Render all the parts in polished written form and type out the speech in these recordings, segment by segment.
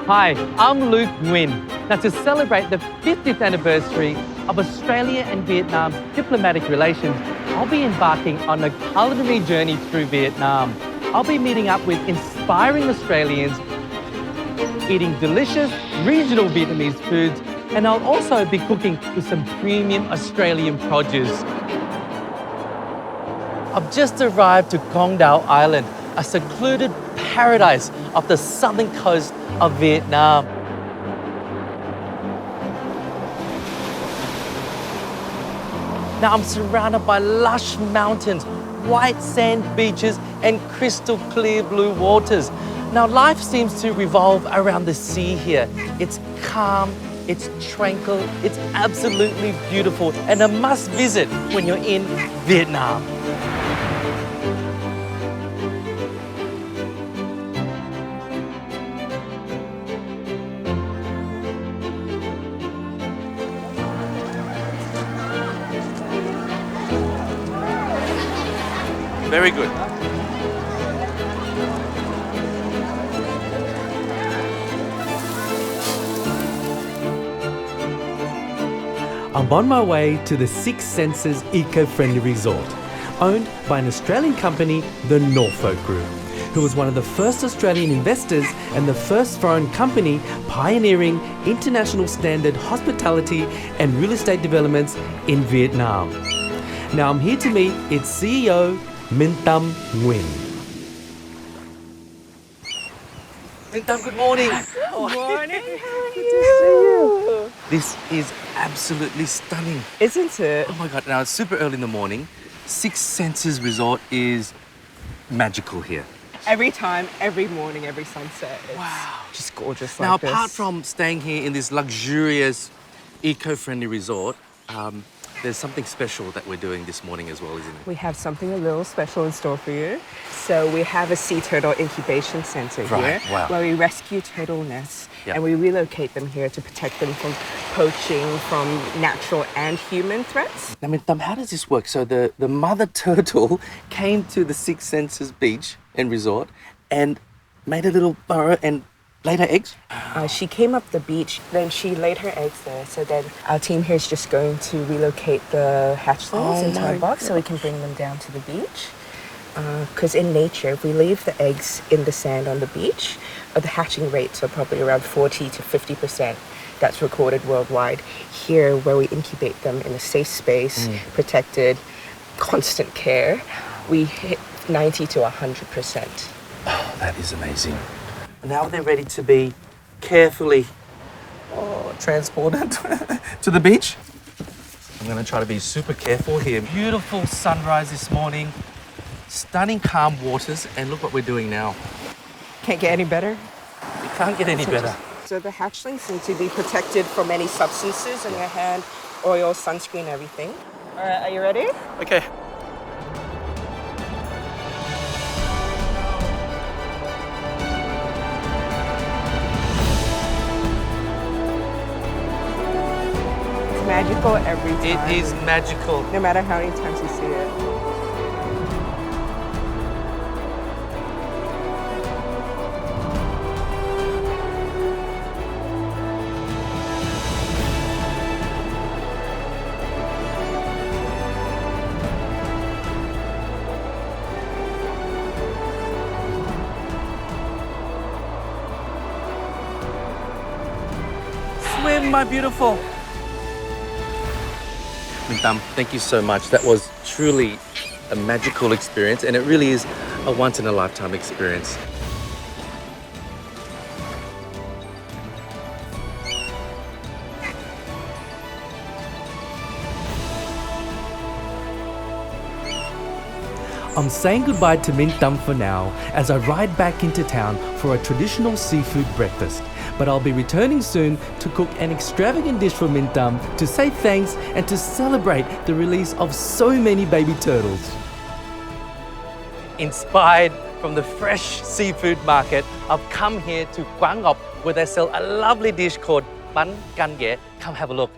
Hi, I'm Luke Nguyen. Now, to celebrate the 50th anniversary of Australia and Vietnam's diplomatic relations, I'll be embarking on a culinary journey through Vietnam. I'll be meeting up with inspiring Australians, eating delicious regional Vietnamese foods, and I'll also be cooking with some premium Australian produce. I've just arrived to Con Dao Island, a secluded paradise off the southern coast of Vietnam. Now I'm surrounded by lush mountains, white sand beaches, and crystal clear blue waters. Now life seems to revolve around the sea here. It's calm, it's tranquil, it's absolutely beautiful, and a must visit when you're in Vietnam. Very good. I'm on my way to the Six Senses eco-friendly resort, owned by an Australian company, the Norfolk Group, who was one of the first Australian investors and the first foreign company pioneering international standard hospitality and real estate developments in Vietnam. Now I'm here to meet its CEO, Tam Nguyen. Tam, good morning. Good morning. How are Good to see you. This is absolutely stunning. Isn't it? Oh my God, now it's super early in the morning. Six Senses Resort is magical here. Every time, every morning, every sunset. It's just gorgeous like Now, this. apart from staying here in this luxurious, eco-friendly resort, there's something special that we're doing this morning as well, isn't it? We have something a little special in store for you. So we have a sea turtle incubation center Right, here wow. where we rescue turtle nests Yep. and we relocate them here to protect them from poaching, from natural and human threats. I mean, Tam, how does this work? So the mother turtle came to the Six Senses beach and resort and made a little burrow and laid her eggs? She came up the beach, then she laid her eggs there. So then our team here is just going to relocate the hatchlings into my a box so we can bring them down to the beach. Because in nature, if we leave the eggs in the sand on the beach, the hatching rates are probably around 40 to 50%. That's recorded worldwide. Here, where we incubate them in a safe space, protected, constant care, we hit 90 to 100%. Oh, that is amazing. Now they're ready to be carefully transported to the beach. I'm going to try to be super careful here. Beautiful sunrise this morning, stunning calm waters, and look what we're doing now. Can't get any better. It can't get any better. So the hatchlings need to be protected from any substances in your hand, oil, sunscreen, everything. All right, are you ready? Okay. It's magical every time. It is magical. No matter how many times you see it. Swim, my beautiful. Tam, thank you so much. That was truly a magical experience, and it really is a once-in-a-lifetime experience. I'm saying goodbye to Tam for now as I ride back into town for a traditional seafood breakfast. But I'll be returning soon to cook an extravagant dish for Tam to say thanks and to celebrate the release of so many baby turtles. Inspired from the fresh seafood market, I've come here to Quang Ngọc where they sell a lovely dish called bánh canh ghẹ. Come have a look.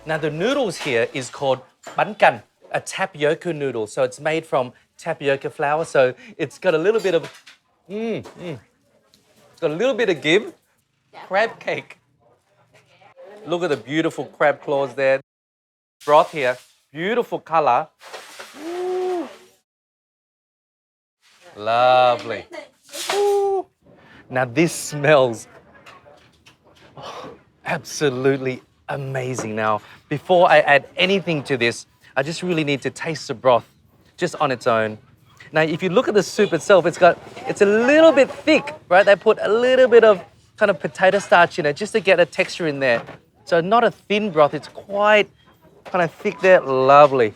Now the noodles here is called bánh canh, a tapioca noodle. So it's made from tapioca flour. So it's got a little bit of, it's got a little bit of give, crab cake. Look at the beautiful crab claws there. Broth here, beautiful color. Ooh. Lovely. Ooh. Now this smells absolutely amazing. Now, before I add anything to this, I just really need to taste the broth just on its own. Now, if you look at the soup itself, it's a little bit thick, right? They put a little bit of kind of potato starch in it just to get a texture in there. So not a thin broth, it's quite kind of thick there. Lovely.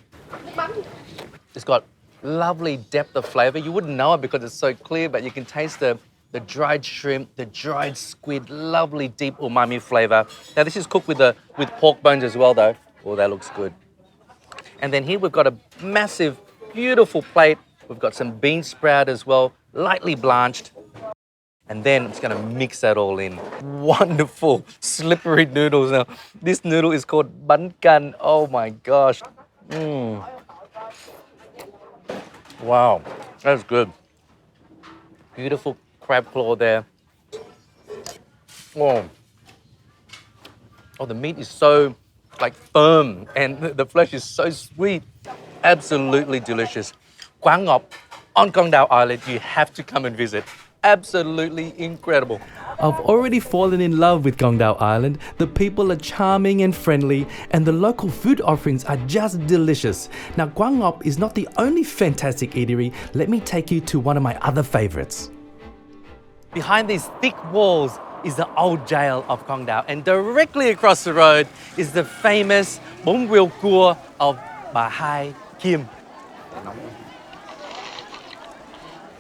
It's got lovely depth of flavor. You wouldn't know it because it's so clear, but you can taste the dried shrimp, the dried squid, lovely deep umami flavor. Now this is cooked with pork bones as well though. Oh, that looks good. And then here we've got a massive, beautiful plate. We've got some bean sprout as well, lightly blanched. And then I'm just gonna mix that all in. Wonderful, slippery noodles. Now, this noodle is called bánh căn. Oh my gosh. Wow, that's good. Beautiful crab claw there. Oh, the meat is so like firm and the flesh is so sweet. Absolutely delicious. Quang Ngọc on Con Dao Island, you have to come and visit. Absolutely incredible. I've already fallen in love with Con Dao Island. The people are charming and friendly, and the local food offerings are just delicious. Now, Quang Ngọc is not the only fantastic eatery. Let me take you to one of my other favorites. Behind these thick walls is the old jail of Con Dao, and directly across the road is the famous bún riêu cua of Bà Hai Kim.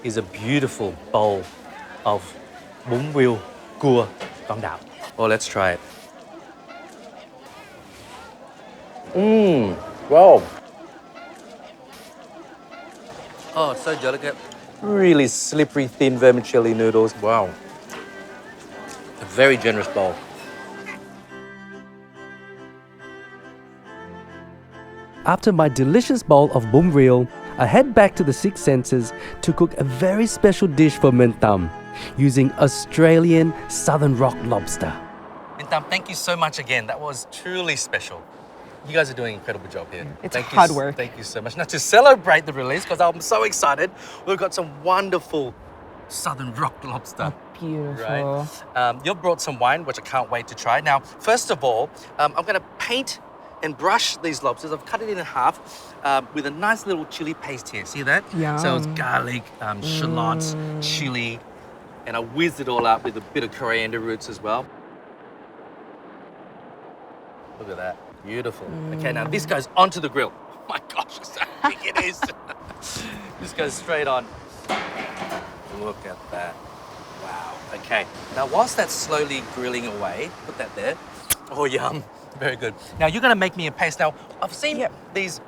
Is a beautiful bowl of bún riêu cua Con Dao. Oh, let's try it. Wow. Oh, so delicate. Really slippery, thin vermicelli noodles. Wow. A very generous bowl. After my delicious bowl of bún riêu, I head back to the Six Senses to cook a very special dish for Minh Tam, using Australian Southern Rock lobster. Minh Tam, thank you so much again. That was truly special. You guys are doing an incredible job here. It's hard work. Thank you so much. Now, to celebrate the release, because I'm so excited, we've got some wonderful Southern Rock lobster. Beautiful. Right? You've brought some wine, which I can't wait to try. Now, first of all, I'm going to paint and brush these lobsters. I've cut it in half with a nice little chili paste here. See that? Yum. So it's garlic, shallots, chili, and I whizzed it all up with a bit of coriander roots as well. Look at that. Beautiful. Okay, now this goes onto the grill. Oh my gosh, how big it is. This goes straight on. Look at that. Wow. Okay. Now, whilst that's slowly grilling away, put that there. Oh, yum. Very good. Now, you're going to make me a paste. Now, I've seen these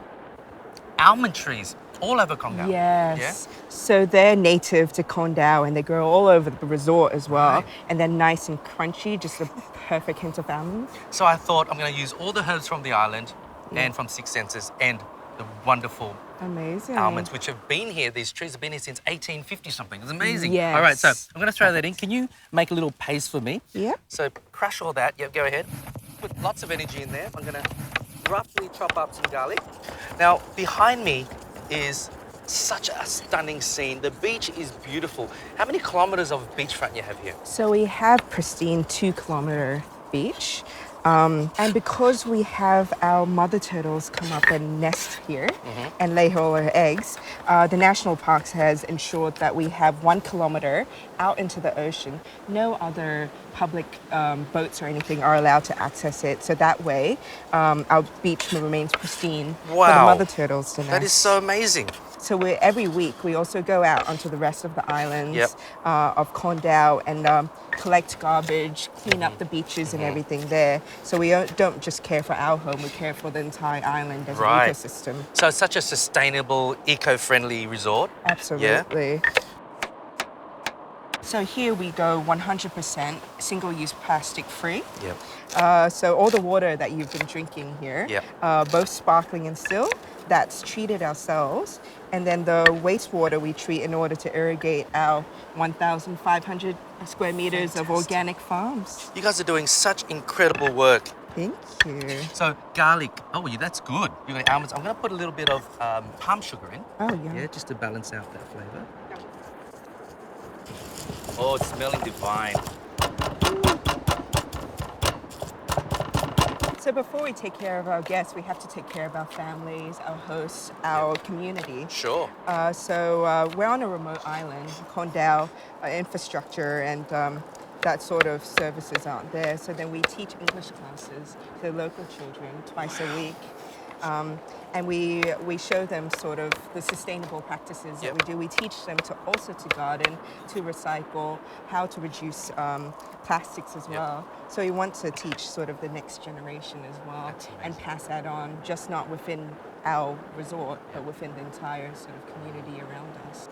almond trees all over Con Dao. Yes. Yeah? So they're native to Con Dao and they grow all over the resort as well. Right. And they're nice and crunchy, just a perfect hint of almonds. So I thought I'm going to use all the herbs from the island and from Six Senses and the wonderful Amazing. almonds, which have been here. These trees have been here since 1850 something. It's amazing. Yes. All right, so I'm going to throw that in. Can you make a little paste for me? Yeah. So crush all that. Yep, go ahead. Put lots of energy in there. I'm going to roughly chop up some garlic. Now, behind me is such a stunning scene. The beach is beautiful. How many kilometers of beachfront you have here? So we have pristine 2-kilometer beach. And because we have our mother turtles come up and nest here and lay all her eggs, the National Parks has ensured that we have 1 kilometer out into the ocean. No other public boats or anything are allowed to access it. So that way, our beach remains pristine for the mother turtles to nest. That is so amazing. So every week we also go out onto the rest of the islands of Con Dao and collect garbage, clean up the beaches and everything there. So we don't just care for our home, we care for the entire island as an ecosystem. So it's such a sustainable, eco-friendly resort. Absolutely. Yeah? So here we go 100% single-use plastic free. Yep. So all the water that you've been drinking here, both sparkling and still, that's treated ourselves. And then the wastewater we treat in order to irrigate our 1,500 square meters of organic farms. You guys are doing such incredible work. Thank you. So garlic, oh yeah, that's good. You got almonds. I'm gonna put a little bit of palm sugar in. Oh, yeah. Yeah, just to balance out that flavor. Oh, it's smelling divine. So before we take care of our guests, we have to take care of our families, our hosts, our community. Sure. So we're on a remote island. Con Dao infrastructure and that sort of services aren't there. So then we teach English classes to local children twice a week. And we show them sort of the sustainable practices that we do. We teach them to also to garden, to recycle, how to reduce plastics as well. So we want to teach sort of the next generation as well and pass that on, just not within our resort, but within the entire sort of community around us.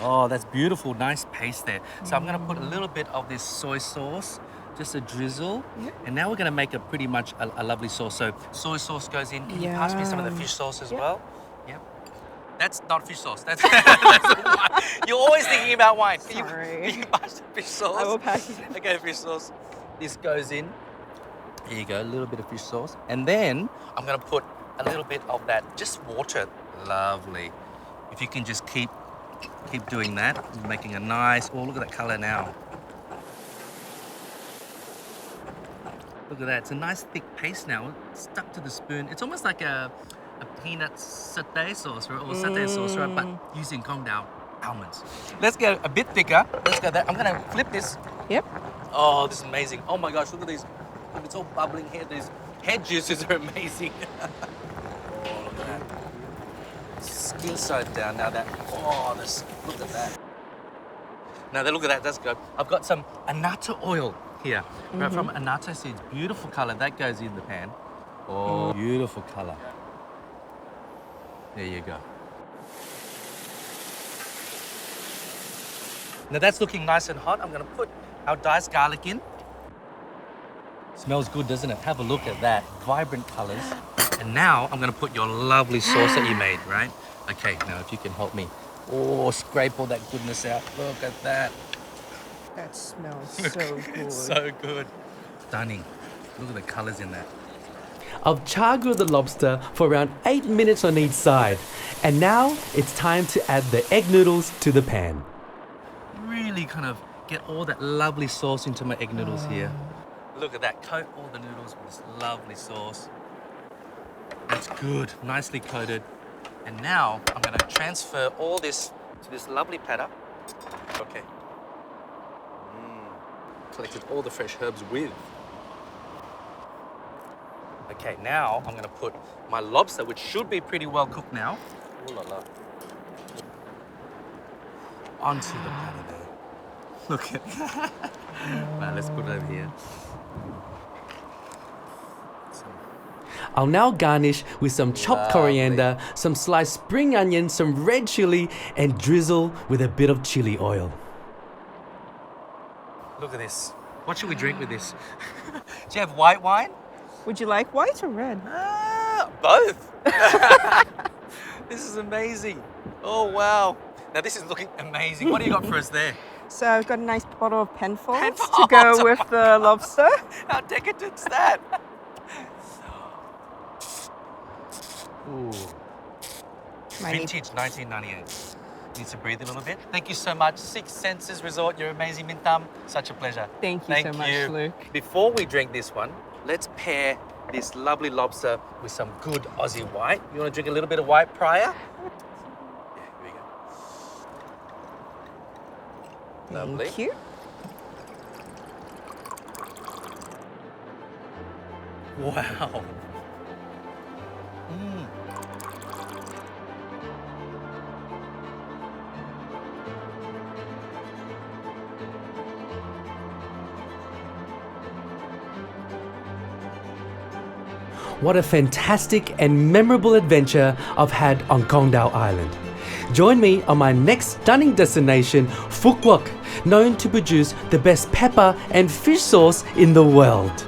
Oh, that's beautiful. Nice paste there. So I'm going to put a little bit of this soy sauce, just a drizzle. Yep. And now we're going to make pretty much a lovely sauce. So soy sauce goes in. Can you pass me some of the fish sauce as well? Yep. That's not fish sauce. That's wine. You're always thinking about wine. Sorry. Can you pass the fish sauce? I will pass you. Okay, fish sauce. This goes in. Here you go, a little bit of fish sauce. And then I'm going to put a little bit of that, just water. Lovely. If you can just keep doing that, making a nice, oh, look at that color now. Look at that, it's a nice thick paste now, it's stuck to the spoon. It's almost like a peanut satay sauce or satay sauce, right? But using Con Dao almonds. Let's get a bit thicker. Let's go there. I'm gonna flip this. Yep. Oh, this is amazing. Oh my gosh, look at these. It's all bubbling here. These head juices are amazing. Oh, look at that. Skin side down now that, oh, this, look at that. Now look at that, that's good. I've got some annatto oil here, right from annatto seeds. Beautiful color, that goes in the pan. Oh, beautiful color. There you go. Now that's looking nice and hot. I'm gonna put our diced garlic in. Smells good, doesn't it? Have a look at that, vibrant colors. And now I'm gonna put your lovely sauce that you made, right? Okay, now if you can help me. Oh, scrape all that goodness out. Look at that. That smells so good. So good. Stunning. Look at the colors in that. I've char-grilled the lobster for around 8 minutes on each side. And now it's time to add the egg noodles to the pan. Really kind of get all that lovely sauce into my egg noodles here. Look at that. Coat all the noodles with this lovely sauce. That's good. Nicely coated. And now I'm going to transfer all this to this lovely platter. Okay. Collected all the fresh herbs with. Okay, now I'm going to put my lobster, which should be pretty well cooked now. Ooh la la. Onto the platter there. Look at that. Right, let's put it over here. I'll now garnish with some chopped coriander, some sliced spring onion, some red chili, and drizzle with a bit of chili oil. Look at this. What should we drink with this? Do you have white wine? Would you like white or red? Both. This is amazing. Oh, wow. Now this is looking amazing. What do you got for us there? So I've got a nice bottle of Penfolds to Penfolds. go with the lobster. How decadent's that? Ooh. Vintage 1998. Needs to breathe a little bit. Thank you so much. Six Senses Resort. You're amazing, Mintam. Such a pleasure. Thank you so much, Luke. Before we drink this one, let's pair this lovely lobster with some good Aussie white. You want to drink a little bit of white prior? Yeah, here we go. Lovely. Thank you. Wow. What a fantastic and memorable adventure I've had on Con Dao Island. Join me on my next stunning destination, Phuc Quoc, known to produce the best pepper and fish sauce in the world.